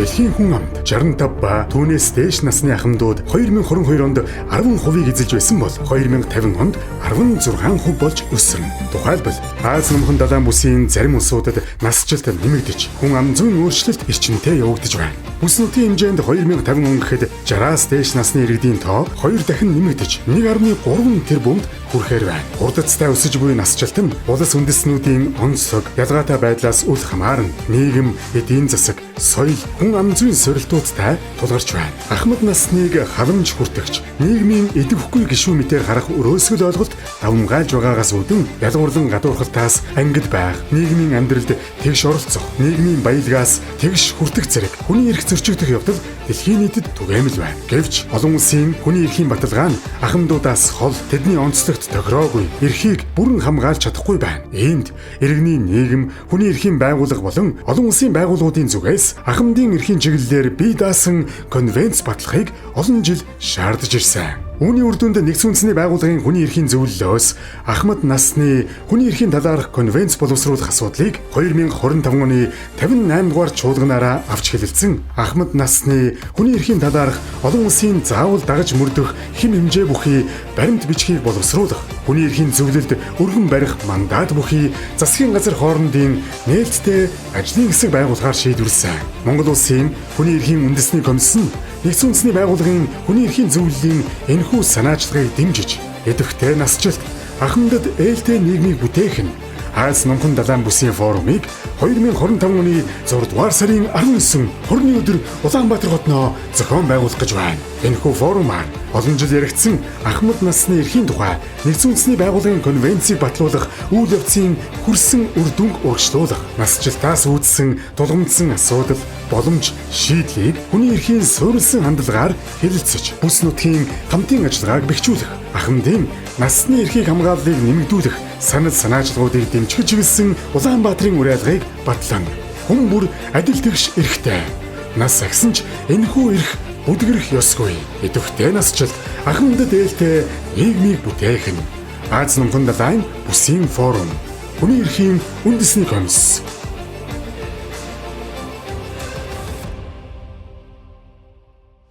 Дэлхийн хүн амд 65 ба түүнээс дээш насны ахмадууд 2022 онд 10% эзэлж байсан бол 2050 онд 16% болж өсөрнө. Тухайлбал Аз нумхан далайн бүсийн зарим улсуудад насжилт нэмэгдэж, хүн ам зүйн өөрчлөлт эрчимтэй явагдаж байна. Бүс нутгийн хэмжээнд 2050 он гэхэд 60-аас дээш насны иргэдийн тоо 2 дахин нэмэгдэж 1.3 тэрбумд хүрэхээр байна. Хурдцтай өсөж буй насжилт нь улс үндэстнүүдийн онцлог, ялгаатай байдлаас үл хамааран нийгэм, эдийн засаг, соёл, хүн ам зүйн сорилтуудтай тулгарч байна. Ахмад насныг халамж хүртэгч, нийгмийн идэвхгүй гишүүн мэтээр харах өрөөсгөл ойлголт давмгайлж байгаагаас үүдэн ядуурлан гадуурхалтаас ангид байх, нийгмийн амьдралд тэгш оролцох, нийгмийн баялгаас тэгш хүртэх зэрэг хүний эрх зөрчигдөх явдал дэлхийн нийтэд түгээмэл байна. Гэвч олон улсын хүний эрхийн баталгаа нь ахмадуудаас хол тэдний онцлогт тохироогүй, эрхийг бүрэн хамгаалж чадахгүй байна. Иймд иргэний нийгэм, хүний эрхийн байгууллага болон олон улсын байгууллагуудын зүгээс ахмадын эрхийн чиглэлээр бие даасан конвенц батлахыг олон жил шаардж ирсэн. Үүний үр дүнд Нэгдсэн үндэсний байгууллагын хүний эрхийн зөвлөлөөс ахмад насны хүний эрхийн талаарх конвенц боловсруулах асуудлыг 2025 оны 58 дугаар чуулганаараа авч хэлэлцэн ахмад насны хүний эрхийн талаарх олон улсын заавал дагаж мөрдөх хэм хэмжээ бүхий баримт бичгийг боловсруулах, хүний эрхийн зөвлөлд өргөн барих мандат бүхий засгийн газар хоорондын нээлттэй ажлын хэсэг байгуулахаар шийдвэрлэсэн. Монгол улсын хүний эрхийн үндэсний комисс нь Нэгдсэн үндэсний байгууллагын хүний эрхийн зөвлөлийн энэхүү санаачлагыг дэмжиж, идэвхтэй насжилт, ахмадад ээлтэй нийгмийг бүтээх нь Аз нумхан далайн бүсийн форумыг 2025 оны 6 дугаар сарын 19 хорны өдөр Улаанбаатар хотноо зохион байгуулах гэж байна. Энэхүү форумаар олон жил яригдсан ахмад насны эрхийн тухай Нэгдсэн үндэсний байгууллагын конвенцийг батлуулах үйл явцын хүрсэн үр дүнг урагшлуулах, насжилтаас үүдсэн тулгамдсан асуудал, боломж, шийдлийг хүний эрхийн суурилсан хандлагаар хэлэлцэж, бүс нутгийн хамтын ажиллагааг бэхжүүлэх, ахмадын насны эрхийг хамгааллыг нэмэгдүүлэх санал санаачлагуудыг дэмжих чиглэсэн Улаанбаатарын уриалгыг батлан хүн бүр адил тэгш эрхтэй. Нас агсан ч энэхүү эрх бүдгэрэх ёсгүй. Идэвхтэй насжилт ахмадад ээлтэй нийгмийг бүтээх нь Аз нумхан далайн бүсийн форум. Хүний эрхийн үндэсний комисс.